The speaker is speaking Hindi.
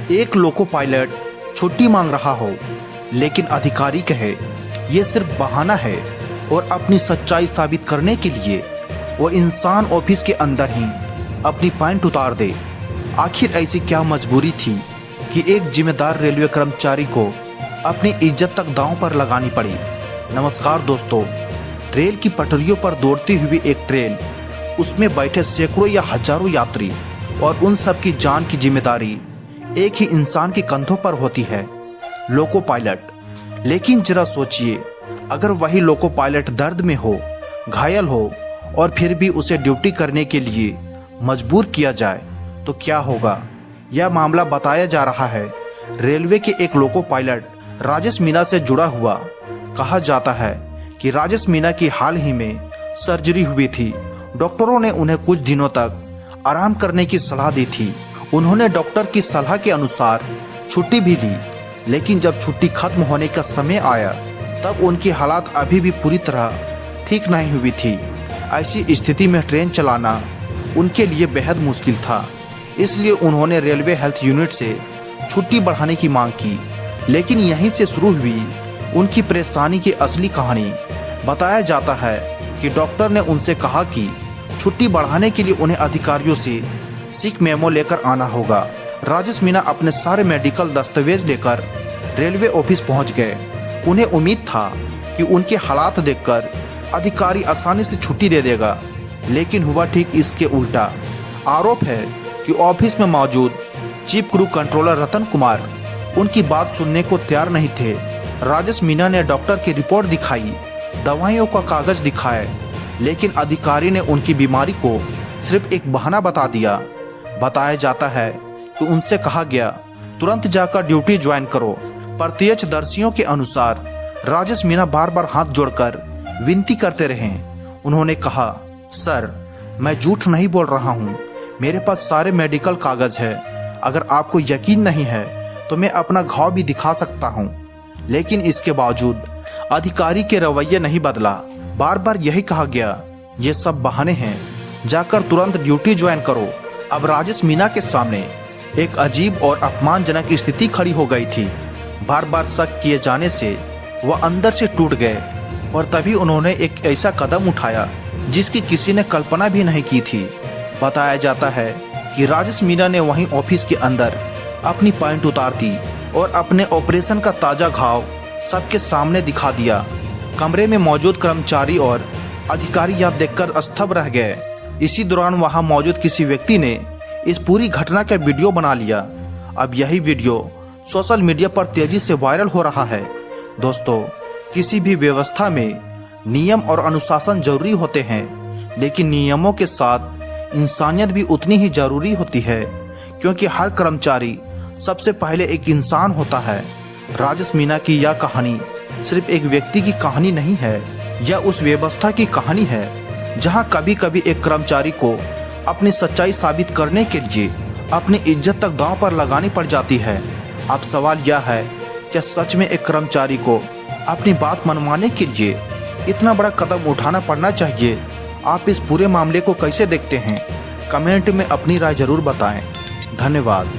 एक लोको पायलट छुट्टी मांग रहा हो, लेकिन अधिकारी कहे ये सिर्फ बहाना है और अपनी सच्चाई साबित करने के लिए वो इंसान ऑफिस के अंदर ही अपनी पैंट उतार दे। आखिर ऐसी क्या मजबूरी थी कि एक जिम्मेदार रेलवे कर्मचारी को अपनी इज्जत तक दांव पर लगानी पड़ी। नमस्कार दोस्तों, रेल की पटरियों पर दौड़ती हुई एक ट्रेन, उसमें बैठे सैकड़ों या हजारों यात्री और उन सब की जान की जिम्मेदारी एक ही इंसान के कंधों पर होती है, लोको पायलट। लेकिन जरा सोचिए, अगर वही लोको पायलट दर्द में हो, घायल हो और फिर भी उसे ड्यूटी करने के लिए मजबूर किया जाए तो क्या होगा। यह मामला बताया जा रहा है रेलवे के एक लोको पायलट राजेश मीणा से जुड़ा हुआ। कहा जाता है कि राजेश मीणा की हाल ही में सर्जरी हुई थी। डॉक्टरों ने उन्हें कुछ दिनों तक आराम करने की सलाह दी थी। उन्होंने डॉक्टर की सलाह के अनुसार छुट्टी भी ली, लेकिन जब छुट्टी खत्म होने का समय आया तब उनकी हालत अभी भी पूरी तरह ठीक नहीं हुई थी। ऐसी स्थिति में ट्रेन चलाना उनके लिए बेहद मुश्किल था, इसलिए उन्होंने रेलवे हेल्थ यूनिट से छुट्टी बढ़ाने की मांग की। लेकिन यहीं से शुरू हुई उनकी परेशानी की असली कहानी। बताया जाता है कि डॉक्टर ने उनसे कहा कि छुट्टी बढ़ाने के लिए उन्हें अधिकारियों से सिक मेमो लेकर आना होगा। राजेश मीणा अपने सारे मेडिकल दस्तावेज लेकर रेलवे ऑफिस पहुंच गए। उन्हें उम्मीद था कि उनके हालात देखकर अधिकारी आसानी से छुट्टी दे देगा, लेकिन हुआ ठीक इसके उल्टा। आरोप है कि ऑफिस में मौजूद chief crew controller Ratan Kumar उनकी बात सुनने को तैयार नहीं थे। राजेश मीणा ने डॉक्टर की रिपोर्ट दिखाई, दवाइयों का कागज दिखाए, लेकिन अधिकारी ने उनकी बीमारी को सिर्फ एक बहाना बता दिया। बताया जाता है कि उनसे कहा गया तुरंत जाकर ड्यूटी ज्वाइन करो। प्रत्यक्षदर्शियों के अनुसार राजेश मीणा बार बार हाथ जोड़कर विनती करते रहे। उन्होंने कहा, सर, मैं झूठ नहीं बोल रहा हूँ, मेरे पास सारे मेडिकल कागज है। अगर आपको यकीन नहीं है तो मैं अपना घाव भी दिखा सकता हूँ। लेकिन इसके बावजूद अधिकारी के रवैये नहीं बदला। बार बार यही कहा गया, ये सब बहाने हैं, जाकर तुरंत ड्यूटी ज्वाइन करो। अब राजेश मीणा के सामने एक अजीब और अपमानजनक स्थिति खड़ी हो गई थी। बार बार शक किए जाने से वह अंदर से टूट गए और तभी उन्होंने एक ऐसा कदम उठाया जिसकी किसी ने कल्पना भी नहीं की थी। बताया जाता है कि राजेश मीणा ने वहीं ऑफिस के अंदर अपनी पैंट उतार दी और अपने ऑपरेशन का ताजा घाव सबके सामने दिखा दिया। कमरे में मौजूद कर्मचारी और अधिकारी यह देखकर स्तब्ध रह गए। इसी दौरान वहां मौजूद किसी व्यक्ति ने इस पूरी घटना का वीडियो बना लिया। अब यही वीडियो सोशल मीडिया पर तेजी से वायरल हो रहा है। दोस्तों, किसी भी व्यवस्था में नियम और अनुशासन जरूरी होते हैं, लेकिन नियमों के साथ इंसानियत भी उतनी ही जरूरी होती है, क्योंकि हर कर्मचारी सबसे पहले एक इंसान होता है। राजेश मीणा की यह कहानी सिर्फ एक व्यक्ति की कहानी नहीं है, यह उस व्यवस्था की कहानी है जहां कभी कभी एक कर्मचारी को अपनी सच्चाई साबित करने के लिए अपनी इज्जत तक दांव पर लगानी पड़ जाती है। अब सवाल यह है, क्या सच में एक कर्मचारी को अपनी बात मनवाने के लिए इतना बड़ा कदम उठाना पड़ना चाहिए? आप इस पूरे मामले को कैसे देखते हैं? कमेंट में अपनी राय जरूर बताएं। धन्यवाद।